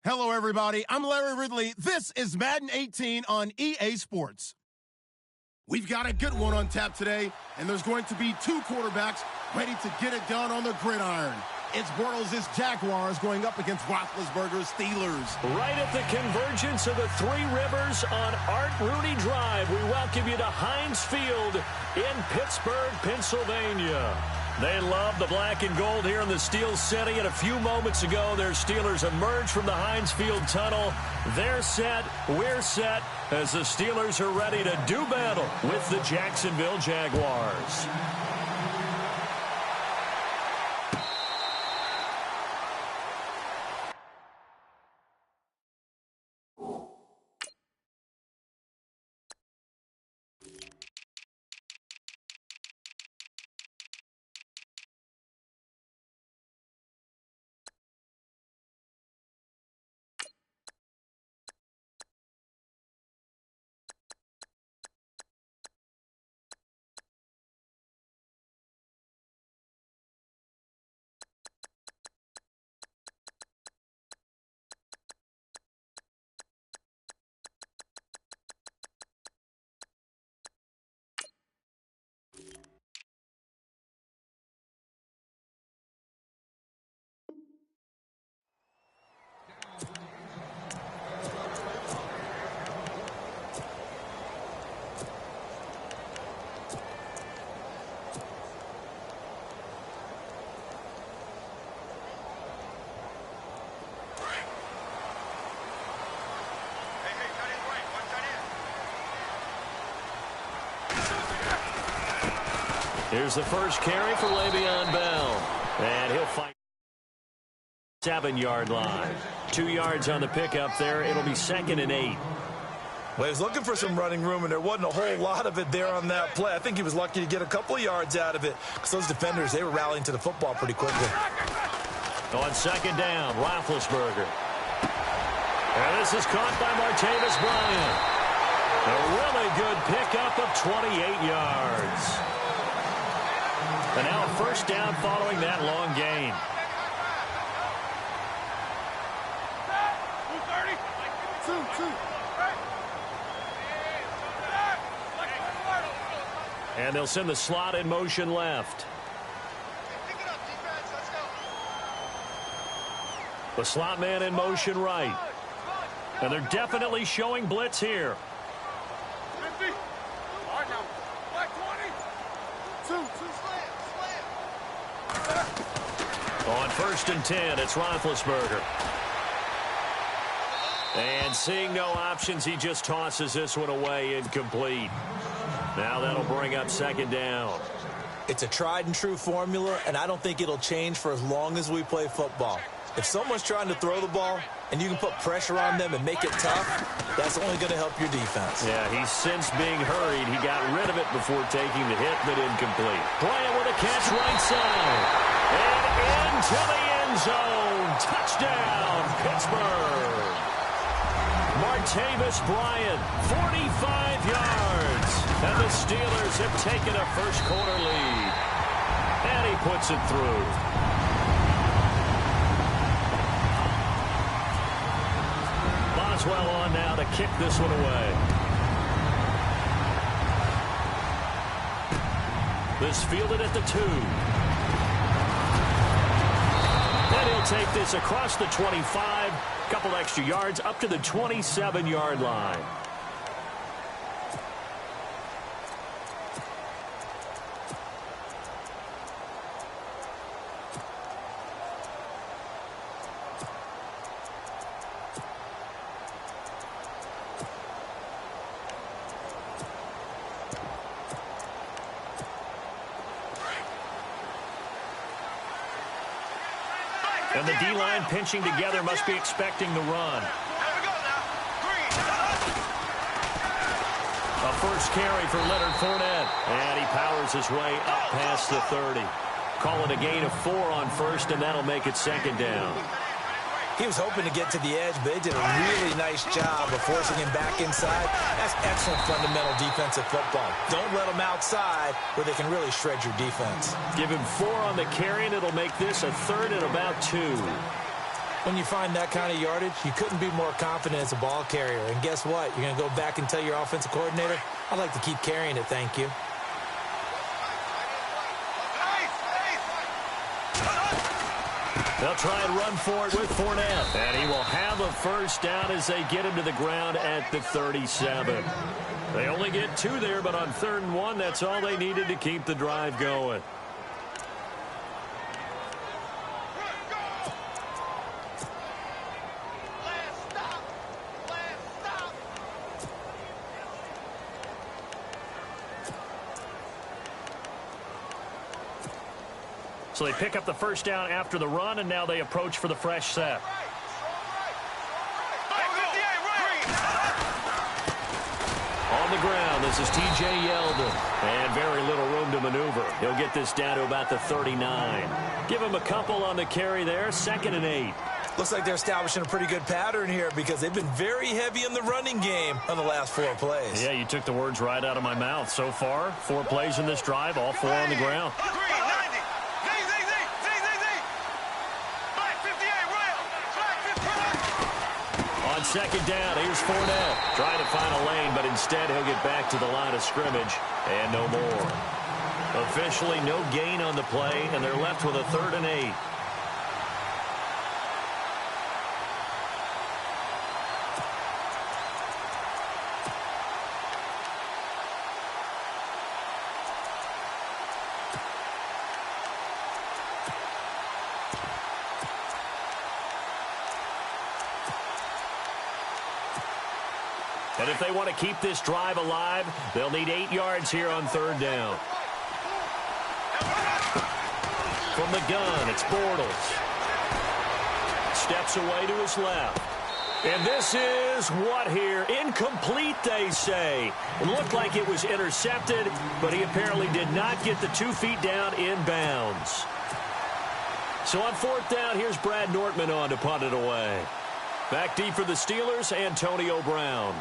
Hello, everybody. I'm Larry Ridley. This is Madden 18 on EA Sports. We've got a good one on tap today, and there's going to be two quarterbacks ready to get it done on the gridiron. It's Bortles' Jaguars going up against Roethlisberger's Steelers. Right at the convergence of the Three Rivers on Art Rooney Drive, we welcome you to Heinz Field in Pittsburgh, Pennsylvania. They love the black and gold here in the Steel City, and a few moments ago, their Steelers emerged from the Heinz Field tunnel. They're set, we're set, as the Steelers are ready to do battle with the Jacksonville Jaguars. Here's the first carry for Le'Veon Bell. And he'll fight 7-yard line. 2 yards on the pickup there. It'll be 2nd and 8. Well, he was looking for some running room, and there wasn't a whole lot of it there on that play. I think he was lucky to get a couple of yards out of it because those defenders, they were rallying to the football pretty quickly. On 2nd down, Roethlisberger. And this is caught by Martavis Bryant. A really good pickup of 28 yards. And now a first down following that long gain. And they'll send the slot in motion left. The slot man in motion right. And they're definitely showing blitz here. On 1st and 10, it's Roethlisberger. And seeing no options, he just tosses this one away incomplete. Now that'll bring up 2nd down. It's a tried and true formula, and I don't think it'll change for as long as we play football. If someone's trying to throw the ball and you can put pressure on them and make it tough, that's only going to help your defense. Yeah, he's since being hurried. He got rid of it before taking the hit, but incomplete. Bryant with a catch right side. And into the end zone. Touchdown, Pittsburgh. Martavis Bryant, 45 yards. And the Steelers have taken a first-quarter lead. And he puts it through. Boswell on now to kick this one away. This fielded at the 2. And he'll take this across the 25. Couple extra yards up to the 27-yard line. And the D-line pinching together must be expecting the run. A first carry for Leonard Fournette. And he powers his way up past the 30. Call it a gain of 4 on 1st, and that'll make it 2nd down. He was hoping to get to the edge, but they did a really nice job of forcing him back inside. That's excellent fundamental defensive football. Don't let them outside where they can really shred your defense. Give him 4 on the carry, and it'll make this a 3rd and about 2. When you find that kind of yardage, you couldn't be more confident as a ball carrier. And guess what? You're going to go back and tell your offensive coordinator, I'd like to keep carrying it, thank you. They'll try and run for it with Fournette. And he will have a first down as they get him to the ground at the 37. They only get 2 there, but on 3rd and 1, that's all they needed to keep the drive going. So they pick up the first down after the run, and now they approach for the fresh set. On the ground, this is T.J. Yeldon. And very little room to maneuver. He'll get this down to about the 39. Give him a couple on the carry there, 2nd and 8. Looks like they're establishing a pretty good pattern here because they've been very heavy in the running game on the last 4 plays. Yeah, you took the words right out of my mouth. So far, 4 plays in this drive, all 4 on the ground. On 2nd down, here's Fournette. Trying to find a lane, but instead he'll get back to the line of scrimmage and no more. Officially no gain on the play, and they're left with a 3rd and 8. And if they want to keep this drive alive, they'll need 8 yards here on 3rd down. From the gun, it's Bortles. Steps away to his left. And this is what here? Incomplete, they say. It looked like it was intercepted, but he apparently did not get the 2 feet down in bounds. So on 4th down, here's Brad Nortman on to punt it away. Back deep for the Steelers, Antonio Brown.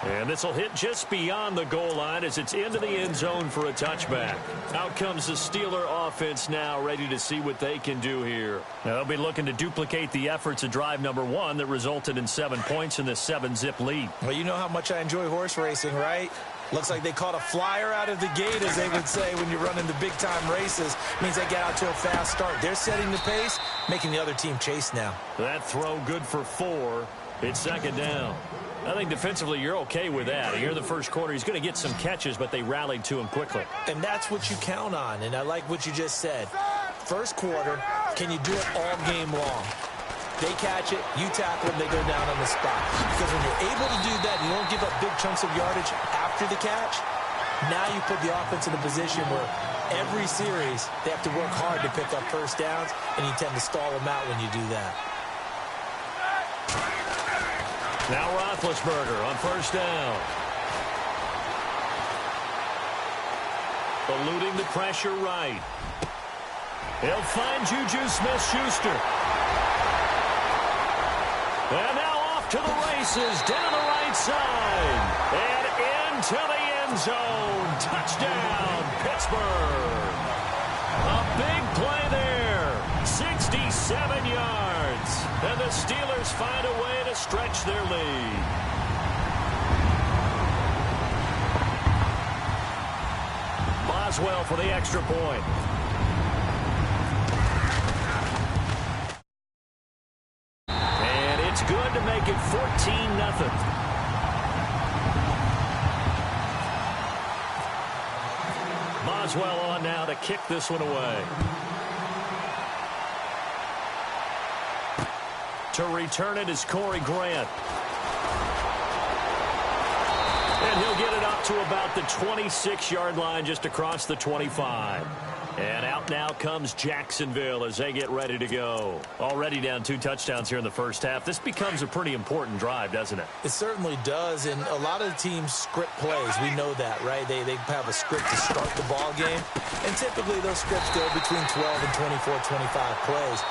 And this will hit just beyond the goal line as it's into the end zone for a touchback. Out comes the Steeler offense now, ready to see what they can do here. Now, they'll be looking to duplicate the efforts of drive number 1 that resulted in 7 points in this 7-zip lead. Well, you know how much I enjoy horse racing, right? Looks like they caught a flyer out of the gate, as they would say when you're running the big-time races. Means they get out to a fast start. They're setting the pace, making the other team chase now. That throw good for 4. It's 2nd down. I think defensively you're okay with that. Here in the first quarter, he's going to get some catches, but they rallied to him quickly. And that's what you count on, and I like what you just said. First quarter, can you do it all game long? They catch it, you tackle them, they go down on the spot. Because when you're able to do that, you don't give up big chunks of yardage after the catch, now you put the offense in a position where every series they have to work hard to pick up first downs, and you tend to stall them out when you do that. Now Roethlisberger on 1st down. Eluding the pressure right. He'll find Juju Smith-Schuster. And now off to the races, down the right side. And into the end zone. Touchdown, Pittsburgh. A big play there. 67 yards. And the Steelers find a way to stretch their lead. Boswell for the extra point. And it's good to make it 14-0. Boswell on now to kick this one away. To return it is Corey Grant. And he'll get it up to about the 26-yard line, just across the 25. And out now comes Jacksonville as they get ready to go. Already down 2 touchdowns here in the first half. This becomes a pretty important drive, doesn't it? It certainly does, and a lot of the teams script plays. We know that, right? They have a script to start the ball game, and typically those scripts go between 12 and 24, 25 plays.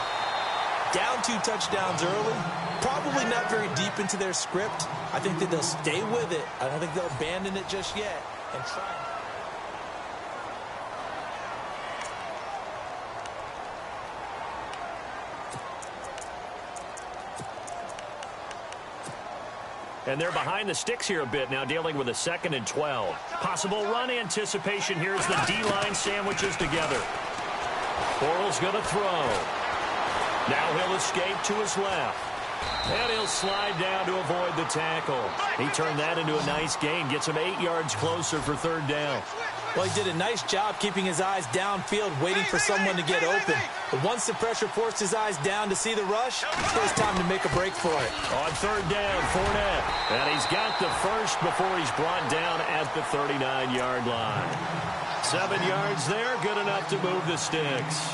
Down 2 touchdowns early, probably not very deep into their script. I think that they'll stay with it. I don't think they'll abandon it just yet and try. And they're behind the sticks here a bit now, dealing with a 2nd and 12. Possible run anticipation here as the D-line sandwiches together. Bortles going to throw. Now he'll escape to his left. And he'll slide down to avoid the tackle. He turned that into a nice gain. Gets him 8 yards closer for 3rd down. Well, he did a nice job keeping his eyes downfield, waiting for someone to get open. But once the pressure forced his eyes down to see the rush, it was time to make a break for it. On 3rd down, Fournette. And he's got the first before he's brought down at the 39-yard line. 7 yards there, good enough to move the sticks.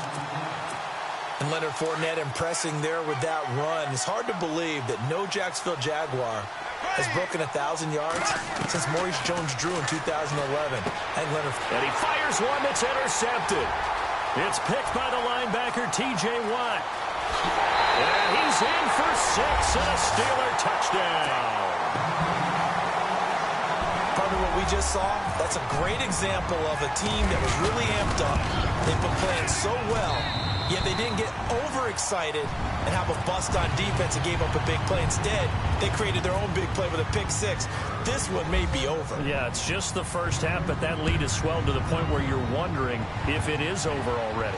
And Leonard Fournette impressing there with that run. It's hard to believe that no Jacksonville Jaguar has broken 1,000 yards since Maurice Jones-Drew in 2011. And he fires one that's intercepted. It's picked by the linebacker, T.J. Watt. And he's in for 6 and a Steeler touchdown. Partner, what we just saw, that's a great example of a team that was really amped up. They've been playing so well, yet they didn't get overexcited and have a bust on defense and gave up a big play. Instead, they created their own big play with a pick 6. This one may be over. Yeah, it's just the first half, but that lead has swelled to the point where you're wondering if it is over already.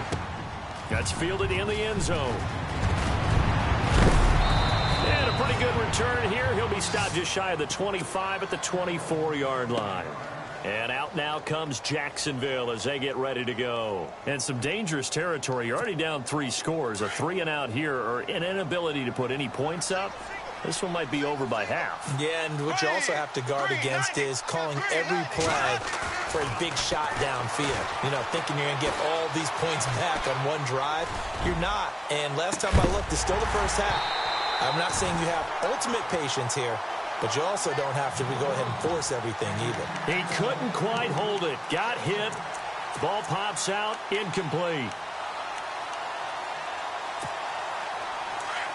That's fielded in the end zone. And a pretty good return here. He'll be stopped just shy of the 25 at the 24-yard line. And out now comes Jacksonville as they get ready to go. And some dangerous territory. You're already down 3 scores. A 3-and-out here or an inability to put any points up. This one might be over by half. Yeah, and what you also have to guard against is calling every play for a big shot downfield. You know, thinking you're going to get all these points back on one drive. You're not. And last time I looked, it's still the first half. I'm not saying you have ultimate patience here, but you also don't have to go ahead and force everything either. He couldn't quite hold it. Got hit. Ball pops out. Incomplete.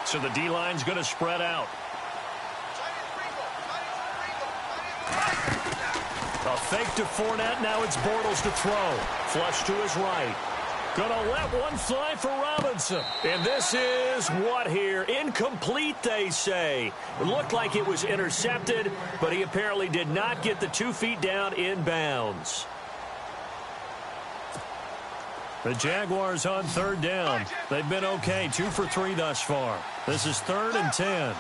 So the D-line's going to spread out. A fake to Fournette. Now it's Bortles to throw. Flush to his right. Gonna let one fly for Robinson. And this is what here? Incomplete, they say. It looked like it was intercepted, but he apparently did not get the 2 feet down in bounds. The Jaguars on 3rd down. They've been okay. 2 for 3 thus far. This is 3rd and 10.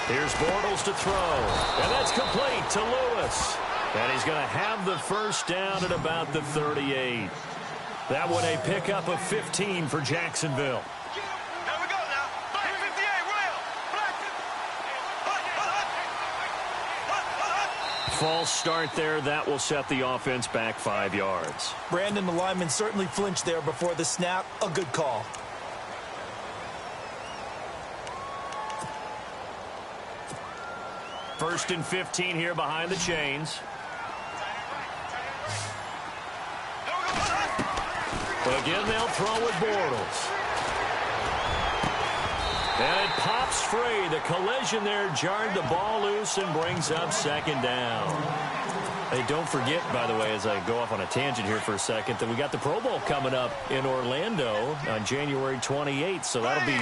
Here's Bortles to throw. And that's complete to Lewis. And he's going to have the first down at about the 38. That one a pickup of 15 for Jacksonville. False start there. That will set the offense back 5 yards. Brandon, the lineman certainly flinched there before the snap. A good call. First and 15 here behind the chains. Again, they'll throw with Bortles. And it pops free. The collision there jarred the ball loose and brings up 2nd down. Hey, don't forget, by the way, as I go off on a tangent here for a second, that we got the Pro Bowl coming up in Orlando on January 28th, so that'll be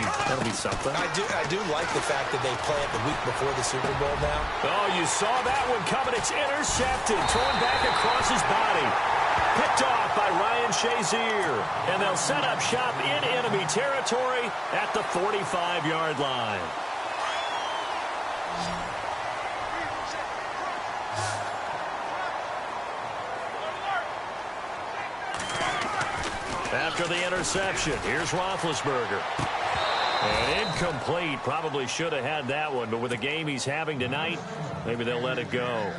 something. I do like the fact that they play it the week before the Super Bowl now. Oh, you saw that one coming. It's intercepted, thrown back across his body. Picked off by Ryan Shazier. And they'll set up shop in enemy territory at the 45-yard line. After the interception, here's Roethlisberger. And incomplete. Probably should have had that one, but with the game he's having tonight, maybe they'll let it go.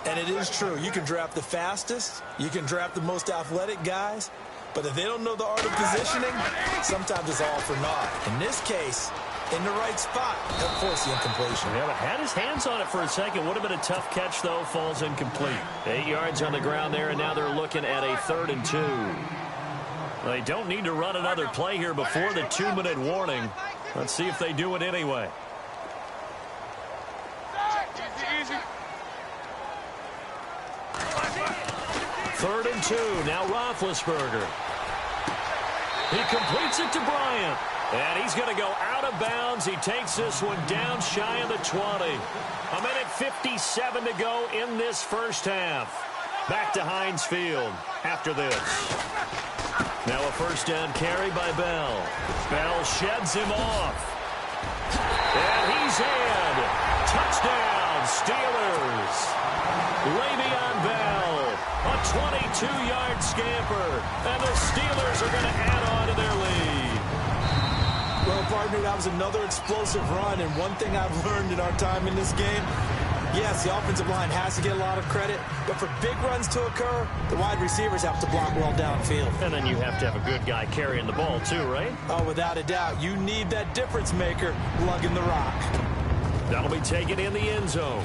And it is true. You can draft the fastest. You can draft the most athletic guys. But if they don't know the art of positioning, sometimes it's all for naught. In this case, in the right spot. He'll force the incompletion. Yeah, but had his hands on it for a second. Would have been a tough catch, though. Falls incomplete. 8 yards on the ground there, and now they're looking at a 3rd and 2. They don't need to run another play here before the 2-minute warning. Let's see if they do it anyway. Third and 2. Now Roethlisberger. He completes it to Bryant. And he's going to go out of bounds. He takes this one down shy of the 20. A minute 57 to go in this first half. Back to Heinz Field after this. Now a first down carry by Bell. Bell sheds him off. And he's in. Touchdown, Steelers. Le'Veon Bell, a 22-yard scamper. And the Steelers are going to add on to their lead. Well, partner, that was another explosive run, and one thing I've learned in our time in this game, yes, the offensive line has to get a lot of credit, but for big runs to occur, the wide receivers have to block well downfield. And then you have to have a good guy carrying the ball too, right? Oh, without a doubt. You need that difference maker lugging the rock. That'll be taken in the end zone.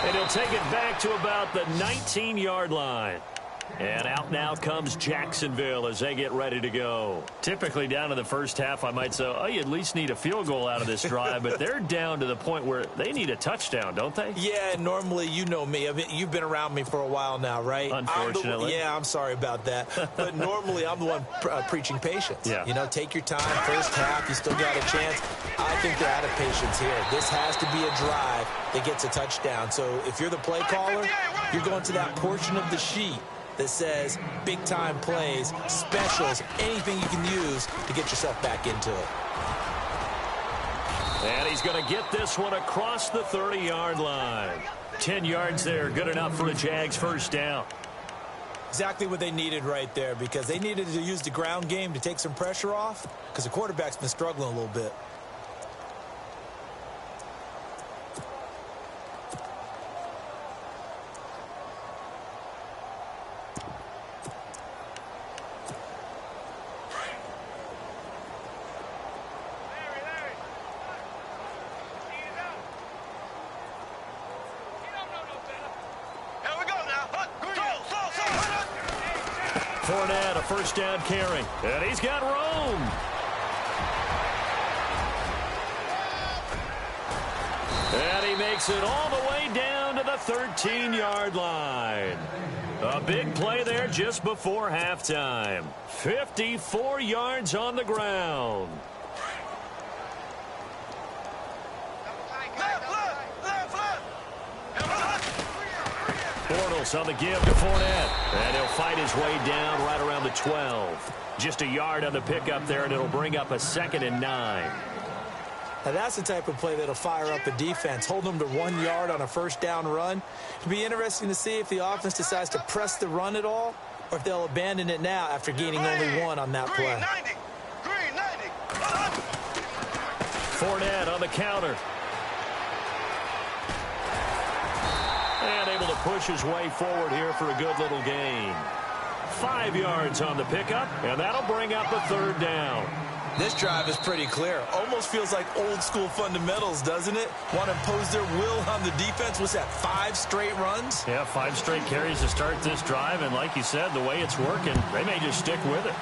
And he'll take it back to about the 19-yard line. And out now comes Jacksonville as they get ready to go. Typically down in the first half, I might say, oh, you at least need a field goal out of this drive. But they're down to the point where they need a touchdown, don't they? Yeah, normally, you know me. I mean, you've been around me for a while now, right? Unfortunately. I'm sorry about that. But normally, I'm the one preaching patience. Yeah. You know, take your time. First half, you still got a chance. I think they're out of patience here. This has to be a drive that gets a touchdown. So if you're the play caller, you're going to that portion of the sheet that says big-time plays, specials, anything you can use to get yourself back into it. And he's going to get this one across the 30-yard line. 10 yards there, good enough for a Jags first down. Exactly what they needed right there, because they needed to use the ground game to take some pressure off, because the quarterback's been struggling a little bit. Fournette, a first down carry. And he's got room. And he makes it all the way down to the 13-yard line. A big play there just before halftime. 54 yards on the ground. Bortles on the give to Fournette. And he'll fight his way down right around the 12. Just a yard on the pickup there, and it'll bring up a 2nd and 9. Now that's the type of play that'll fire up a defense. Hold them to 1 yard on a first down run. It'll be interesting to see if the offense decides to press the run at all, or if they'll abandon it now after gaining only 1 on that play. Fournette on the counter. And able to push his way forward here for a good little gain. 5 yards on the pickup, and that'll bring up a 3rd down. This drive is pretty clear. Almost feels like old school fundamentals, doesn't it? Want to impose their will on the defense. What's that, 5 straight runs? Yeah, 5 straight carries to start this drive, and like you said, the way it's working, they may just stick with it.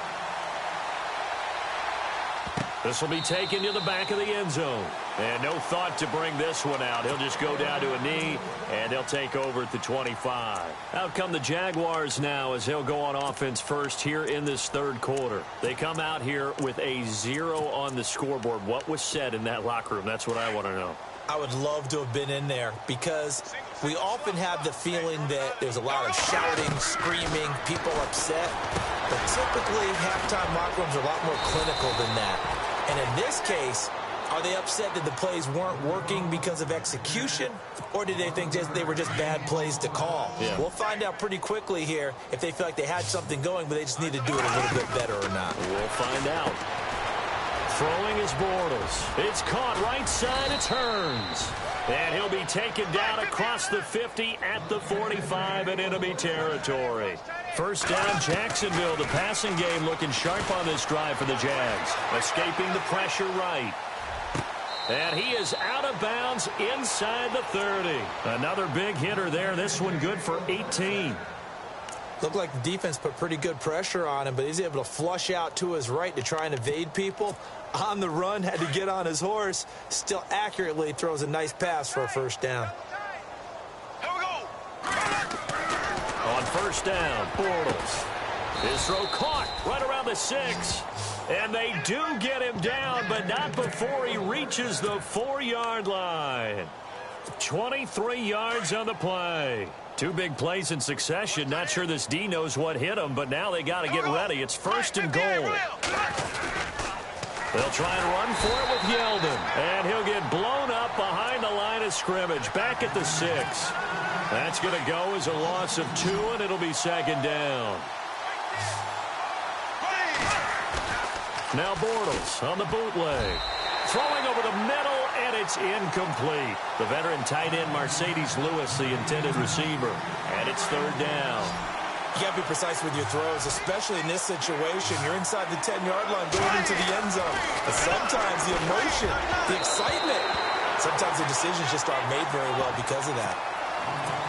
This will be taken to the back of the end zone. And no thought to bring this one out. He'll just go down to a knee, and he'll take over at the 25. Out come the Jaguars now as they'll go on offense first here in this 3rd quarter. They come out here with a 0 on the scoreboard. What was said in that locker room? That's what I want to know. I would love to have been in there, because we often have the feeling that there's a lot of shouting, screaming, people upset. But typically, halftime locker rooms are a lot more clinical than that. And in this case, are they upset that the plays weren't working because of execution, or did they think they were just bad plays to call? Yeah. We'll find out pretty quickly here if they feel like they had something going, but they just need to do it a little bit better or not. We'll find out. Throwing is Bortles. It's caught right side. It turns. And he'll be taken down across the 50 at the 45 in enemy territory. First down, Jacksonville. The passing game looking sharp on this drive for the Jags. Escaping the pressure right. And he is out of bounds inside the 30. Another big hitter there. This one good for 18. Looked like the defense put pretty good pressure on him, but he's able to flush out to his right to try and evade people. On the run, had to get on his horse. Still accurately throws a nice pass for a first down. On first down, Bortles. His throw caught right around the 6. And they do get him down, but not before he reaches the 4-yard line. 23 yards on the play. Two big plays in succession. Not sure this D knows what hit him, but now they got to get ready. It's first and goal. They'll try and run for it with Yeldon. And he'll get blown up behind the line of scrimmage. Back at the 6. That's going to go as a loss of 2, and it'll be second down. Now Bortles on the bootleg. Throwing over the middle, and it's incomplete. The veteran tight end Mercedes Lewis, the intended receiver. And it's third down. You got to be precise with your throws, especially in this situation. You're inside the 10-yard line going into the end zone. But sometimes the emotion, the excitement, sometimes the decisions just aren't made very well because of that.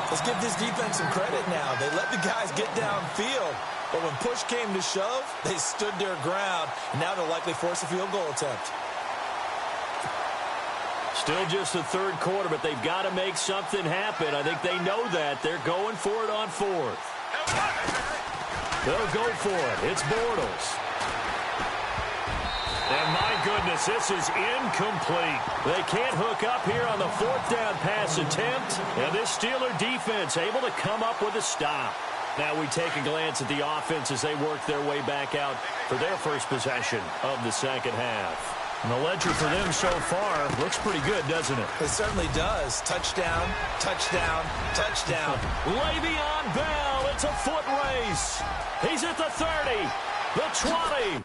Let's give this defense some credit now. They let the guys get downfield, but when push came to shove, they stood their ground. And now they'll likely force a field goal attempt. Still just the third quarter, but they've got to make something happen. I think they know that. They're going for it on fourth. They'll go for it. It's Bortles. And my goodness, this is incomplete. They can't hook up here on the fourth down pass attempt. And this Steeler defense able to come up with a stop. Now we take a glance at the offense as they work their way back out for their first possession of the second half. And the ledger for them so far looks pretty good, doesn't it? It certainly does. Touchdown, touchdown, touchdown. Le'Veon Bell, it's a foot race. He's at the 30, the 20.